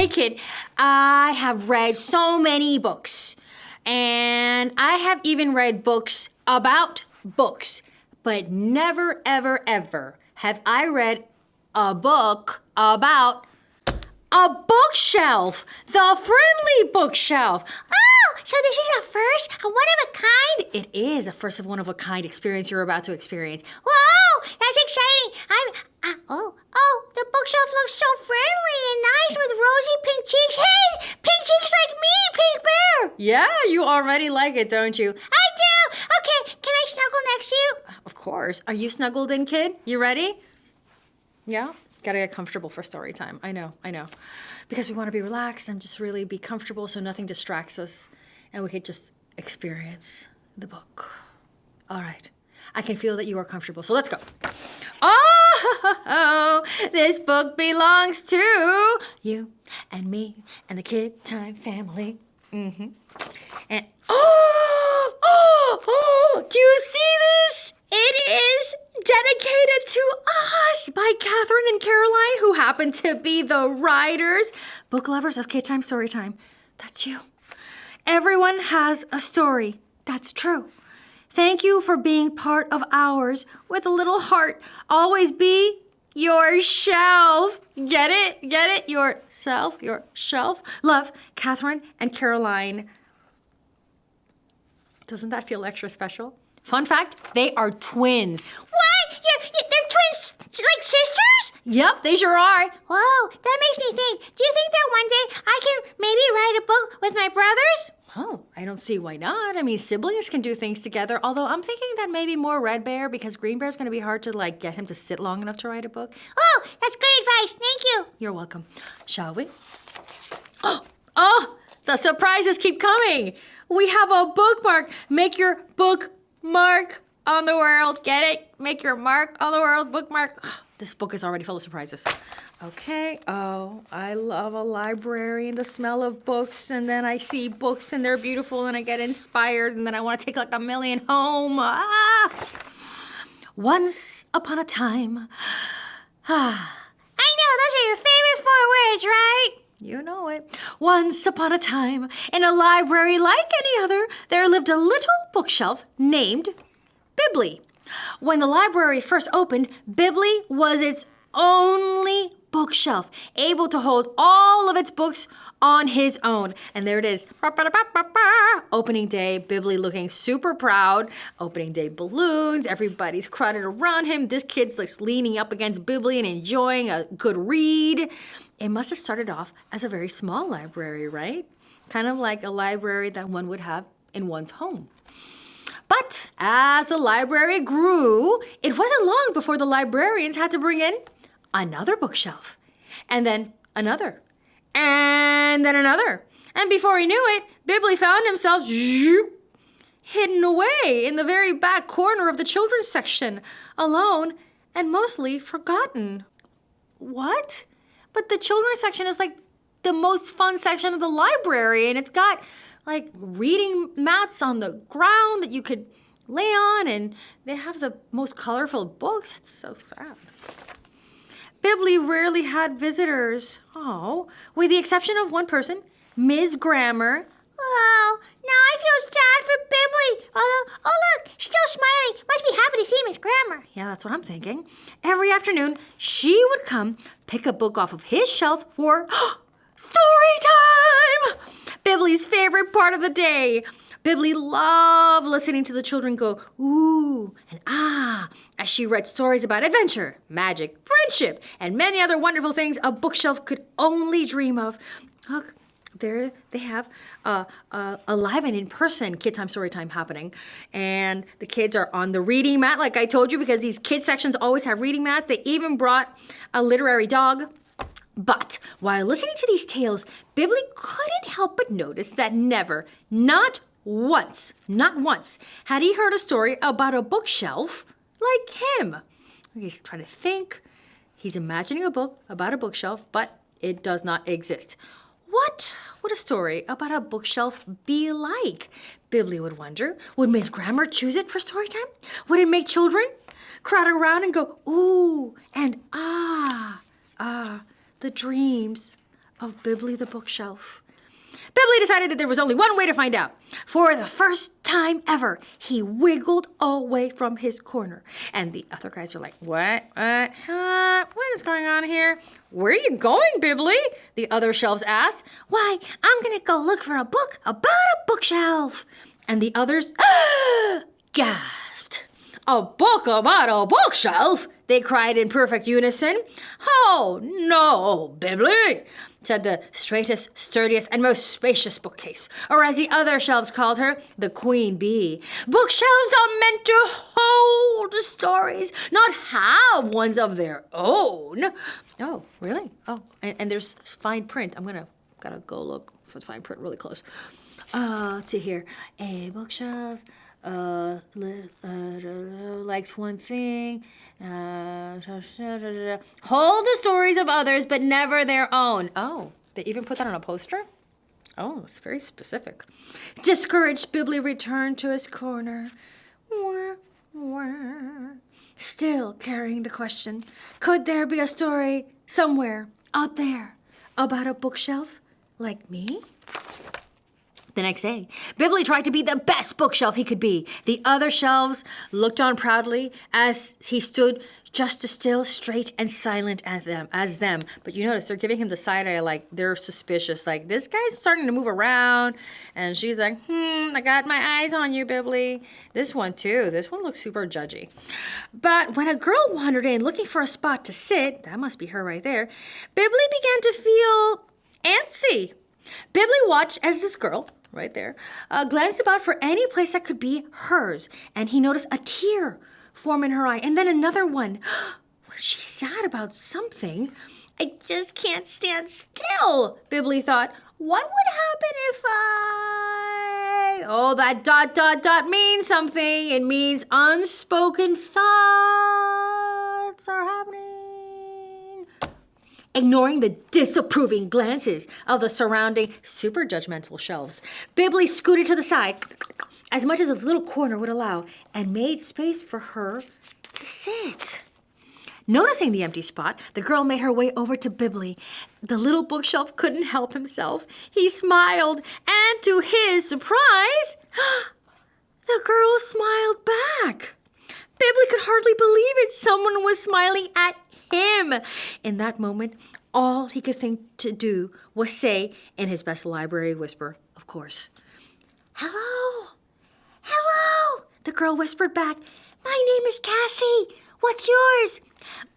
kid, I have read so many books. And I have even read books about books. But never, ever, ever have I read a book about a bookshelf. The friendly bookshelf. Oh, so this is a first, a one-of-a-kind? It is a first of one-of-a-kind experience you're about to experience. Whoa, that's exciting. The bookshelf looks so friendly and nice with rosy pink cheeks. Hey, pink cheeks like me, Pink Bear. Yeah, you already like it, don't you? I do. Okay, can I snuggle next to you? Of course. Are you snuggled in, kid? You ready? Yeah? Gotta get comfortable for story time. I know. Because we want to be relaxed and just really be comfortable so nothing distracts us and we could just experience the book. All right. I can feel that you are comfortable, so let's go. Oh, this book belongs to you and me and the KidTime family. And do you see this? It is dedicated to us by Catherine and Caroline, who happen to be the writers, book lovers of KidTime StoryTime. That's you. Everyone has a story. That's true. Thank you for being part of ours with a little heart. Always be your shelf. Get it? Get it? Yourself, your shelf. Love, Catherine and Caroline. Doesn't that feel extra special? Fun fact, they are twins. What? They're twins, like sisters? Yep, they sure are. Whoa, that makes me think. Do you think that one day I can maybe write a book with my brothers? Oh, I don't see why not. I mean, siblings can do things together, although I'm thinking that maybe more Red Bear, because Green Bear's going to be hard to, get him to sit long enough to write a book. Oh, that's good advice. Thank you. You're welcome. Shall we? Oh, the surprises keep coming. We have a bookmark. Make your bookmark on the world. Get it? Make your mark on the world. Bookmark. This book is already full of surprises. Okay. Oh, I love a library and the smell of books. And then I see books and they're beautiful and I get inspired. And then I want to take like a million home. Once upon a time. I know, those are your favorite 4 words, right? You know it. Once upon a time, in a library like any other, there lived a little bookshelf named Bibley. When the library first opened, Bibley was its only bookshelf, able to hold all of its books on his own. And there it is. Opening day, Bibley looking super proud. Opening day balloons, everybody's crowded around him. This kid's leaning up against Bibley and enjoying a good read. It must have started off as a very small library, right? Kind of like a library that one would have in one's home. But as the library grew, it wasn't long before the librarians had to bring in another bookshelf, and then another, and then another. And before he knew it, Bibley found himself hidden away in the very back corner of the children's section, alone and mostly forgotten. What? But the children's section is like the most fun section of the library, and it's got reading mats on the ground that you could lay on, and they have the most colorful books. It's so sad. Bibley rarely had visitors. Oh, with the exception of one person, Ms. Grammer. Oh, now I feel sad for Bibley. Oh, look, she's still smiling. Must be happy to see Miss Grammer. Yeah, that's what I'm thinking. Every afternoon, she would come pick a book off of his shelf for story time! Bibley's favorite part of the day. Bibley loved listening to the children go ooh and ah as she read stories about adventure, magic, friendship, and many other wonderful things a bookshelf could only dream of. Look, there they have a live and in-person KidTime StoryTime happening. And the kids are on the reading mat, like I told you, because these kids sections always have reading mats. They even brought a literary dog. But while listening to these tales, Bibley couldn't help but notice that never, not once, had he heard a story about a bookshelf like him. He's trying to think. He's imagining a book about a bookshelf, but it does not exist. What would a story about a bookshelf be like? Bibley would wonder. Would Miss Grammer choose it for story time? Would it make children crowd around and go ooh and ah, the dreams of Bibley the bookshelf? Bibley decided that there was only one way to find out. For the first time ever, he wiggled away from his corner. And the other guys are like, what is going on here? Where are you going, Bibley? The other shelves asked. Why, I'm going to go look for a book about a bookshelf. And the others gasped. A book about a bookshelf? They cried in perfect unison. Oh, no, Bibley, said the straightest, sturdiest, and most spacious bookcase, or as the other shelves called her, the queen bee. Bookshelves are meant to hold stories, not have ones of their own. Oh, really? Oh, and there's fine print. Gotta go look for the fine print really close. Let's see here. A bookshelf likes one thing. Hold the stories of others, but never their own. Oh, they even put that on a poster? Oh, it's very specific. Discouraged, Bibley returned to his corner. Still carrying the question, could there be a story somewhere out there about a bookshelf like me? The next day, Bibley tried to be the best bookshelf he could be. The other shelves looked on proudly as he stood just as still, straight, and silent as them. But you notice they're giving him the side eye, like they're suspicious. Like, this guy's starting to move around. And she's like, I got my eyes on you, Bibley. This one, too. This one looks super judgy. But when a girl wandered in looking for a spot to sit, that must be her right there, Bibley began to feel antsy. Bibley watched as this girl, right there, glanced about for any place that could be hers, and he noticed a tear form in her eye, and then another one. Was she sad about something? I just can't stand still, Bibley thought. What would happen if I... Oh, that ... means something. It means unspoken thoughts are happening. Ignoring the disapproving glances of the surrounding super judgmental shelves, Bibley scooted to the side as much as his little corner would allow and made space for her to sit. Noticing the empty spot, the girl made her way over to Bibley. The little bookshelf couldn't help himself. He smiled, and to his surprise, the girl smiled back. Bibley could hardly believe it. Someone was smiling at him. In that moment, all he could think to do was say, in his best library whisper, of course, "Hello, hello," the girl whispered back. "My name is Cassie. What's yours?"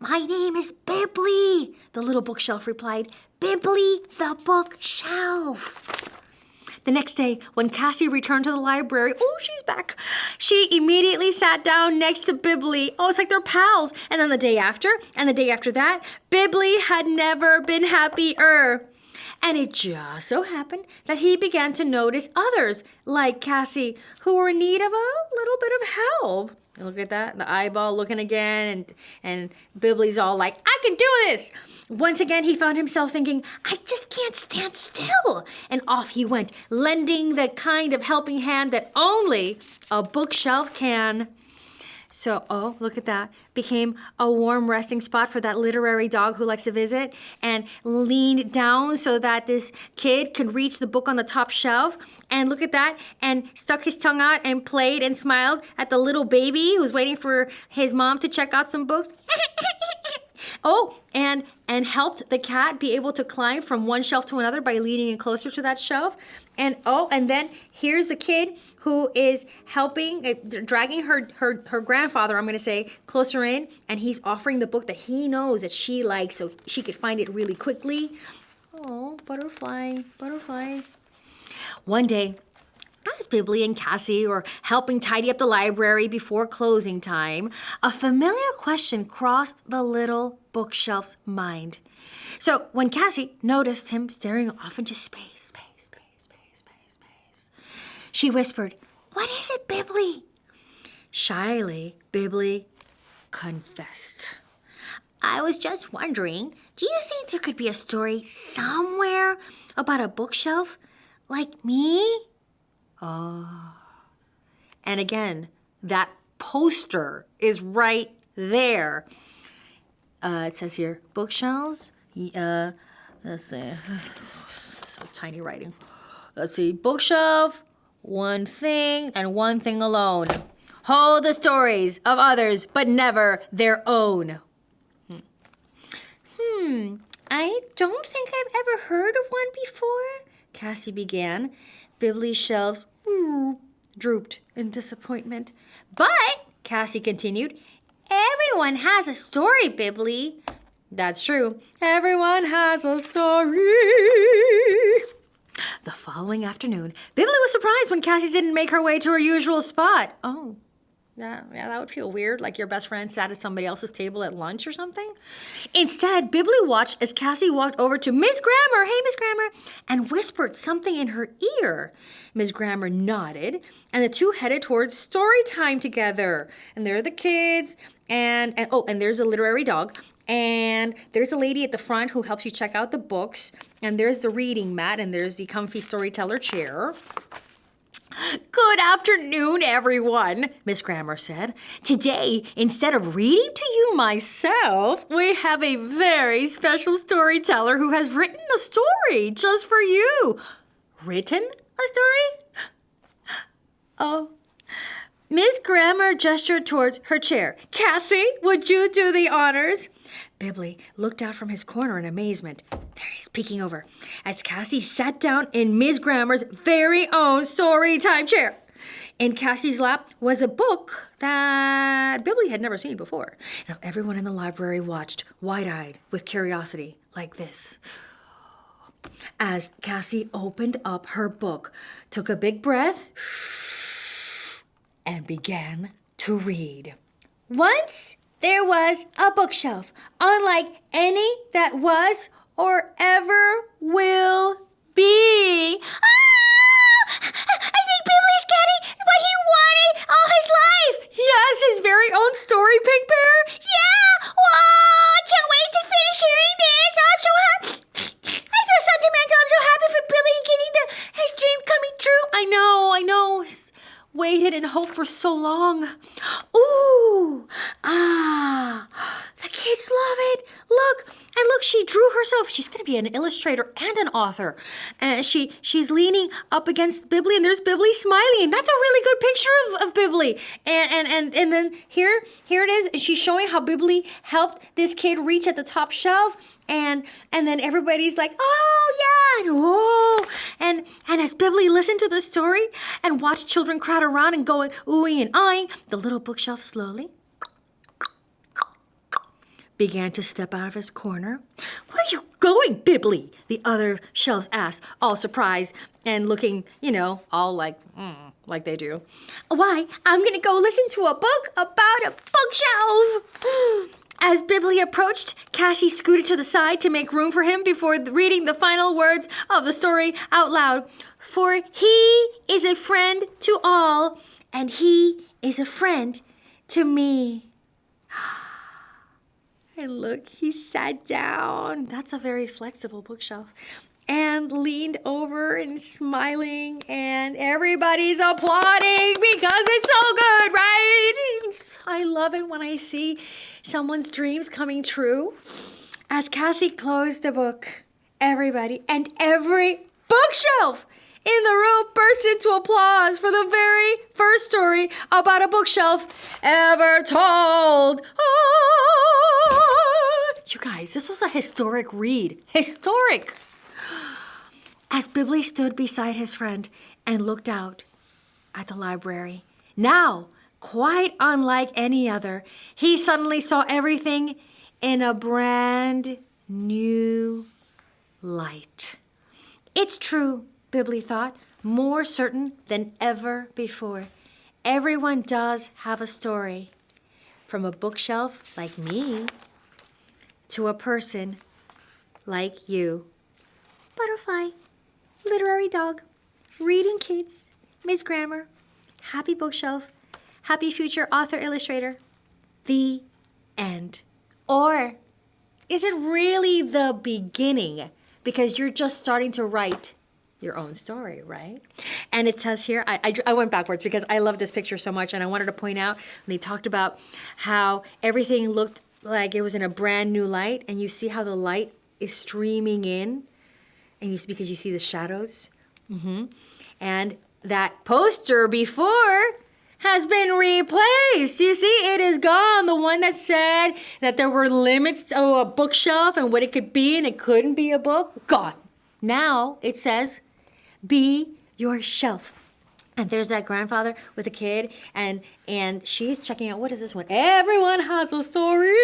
"My name is Bibley," the little bookshelf replied. "Bibley the bookshelf." The next day, when Cassie returned to the library, oh, she's back. She immediately sat down next to Bibley. Oh, it's like they're pals. And then the day after, and the day after that, Bibley had never been happier. And it just so happened that he began to notice others, like Cassie, who were in need of a little bit of help. Look at that, the eyeball looking again, and Bibley's all like, I can do this. Once again, he found himself thinking, I just can't stand still. And off he went, lending the kind of helping hand that only a bookshelf can. So, oh, look at that. Became a warm resting spot for that literary dog who likes to visit, and leaned down so that this kid could reach the book on the top shelf. And look at that, and stuck his tongue out and played and smiled at the little baby who's waiting for his mom to check out some books. Oh, and helped the cat be able to climb from one shelf to another by leaning in closer to that shelf. And then here's the kid who is helping, dragging her grandfather, I'm going to say, closer in, and he's offering the book that he knows that she likes so she could find it really quickly. Oh, butterfly. One day, as Bibley and Cassie were helping tidy up the library before closing time, a familiar question crossed the little bookshelf's mind. So when Cassie noticed him staring off into space, she whispered, "What is it, Bibley?" Shyly, Bibley confessed, "I was just wondering, do you think there could be a story somewhere about a bookshelf like me?" Oh. And again, that poster is right there. It says here, bookshelves Let's see. So tiny writing. Let's see. Bookshelf, one thing and one thing alone. Hold the stories of others, but never their own. I don't think I've ever heard of one before, Cassie began. Bibley's shelves drooped in disappointment. But, Cassie continued, everyone has a story, Bibley. That's true. Everyone has a story. The following afternoon, Bibley was surprised when Cassie didn't make her way to her usual spot. Oh. Yeah, that would feel weird, like your best friend sat at somebody else's table at lunch or something. Instead, Bibley watched as Cassie walked over to Miss Grammer, hey, Miss Grammer, and whispered something in her ear. Miss Grammer nodded, and the two headed towards story time together. And there are the kids, and there's a literary dog, and there's a lady at the front who helps you check out the books, and there's the reading mat, and there's the comfy storyteller chair. Good afternoon, everyone, Miss Grammer said. Today, instead of reading to you myself, we have a very special storyteller who has written a story just for you. Written a story? Oh. Miss Grammer gestured towards her chair. Cassie, would you do the honors? Bibley looked out from his corner in amazement. There he is, peeking over, as Cassie sat down in Miss Grammer's very own StoryTime chair. In Cassie's lap was a book that Bibley had never seen before. Now, everyone in the library watched, wide-eyed, with curiosity, like this. As Cassie opened up her book, took a big breath, and began to read. Once there was a bookshelf, unlike any that was or ever will be. I think Bibley's getting what he wanted all his life. Yes, his very own story, Pink Bear. Yeah, wow, I can't wait to finish hearing this. I'm so happy. I feel sentimental. I'm so happy for Billy getting his dream coming true. I know. He's waited and hoped for so long. Ooh, the kids love it. Look, she drew herself. She's going to be an illustrator and an author. She's leaning up against Bibley, and there's Bibley smiling. That's a really good picture of Bibley. And then here it is. And she's showing how Bibley helped this kid reach at the top shelf. And then everybody's like, oh, yeah, and as Bibley listened to the story and watched children crowd around and going oohing and eyeing, the little bookshelf slowly began to step out of his corner. Where are you going, Bibley? The other shelves asked, all surprised and looking, all like they do. Why, I'm going to go listen to a book about a bookshelf. As Bibley approached, Cassie scooted to the side to make room for him before reading the final words of the story out loud. For he is a friend to all, and he is a friend to me. And look, he sat down. That's a very flexible bookshelf. And leaned over and smiling, and everybody's applauding because it's so good, right? I love it when I see someone's dreams coming true. As Cassie closed the book, everybody and every bookshelf in the room burst into applause for the very first story about a bookshelf ever told. You guys, this was a historic read. Historic! As Bibley stood beside his friend and looked out at the library, now quite unlike any other, he suddenly saw everything in a brand new light. It's true, Bibley thought, more certain than ever before. Everyone does have a story, from a bookshelf like me to a person like you. Butterfly, literary dog, reading kids, Miss Grammer, happy bookshelf, happy future author illustrator. The end. Or is it really the beginning? Because you're just starting to write your own story, right? And it says here, I went backwards because I love this picture so much, and I wanted to point out, they talked about how everything looked like it was in a brand new light, and you see how the light is streaming in, and because you see the shadows. And that poster before has been replaced. You see, it is gone. The one that said that there were limits to a bookshelf and what it could be and it couldn't be a book, gone. Now it says, be your shelf. And there's that grandfather with a kid, and she's checking out, what is this one? Everyone has a story.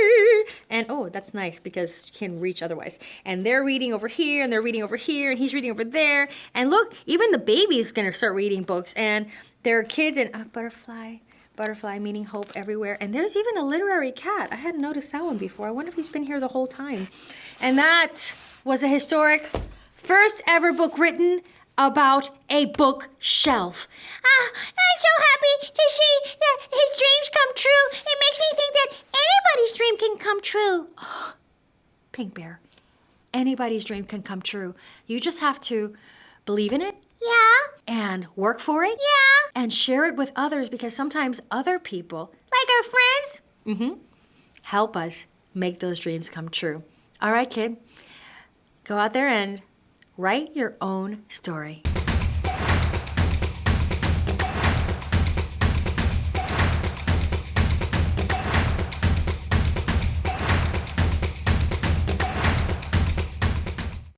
And oh, that's nice because you can reach otherwise. And they're reading over here, and they're reading over here, and he's reading over there. And look, even the baby's gonna start reading books. And there are kids and butterfly meaning hope everywhere. And there's even a literary cat. I hadn't noticed that one before. I wonder if he's been here the whole time. And that was a historic first ever book written about a bookshelf. I'm so happy to see that his dreams come true. It makes me think that anybody's dream can come true. Pink Bear, anybody's dream can come true. You just have to believe in it. Yeah. And work for it. Yeah. And share it with others, because sometimes other people, Like our friends? help us make those dreams come true. All right, kid. Go out there and write your own story.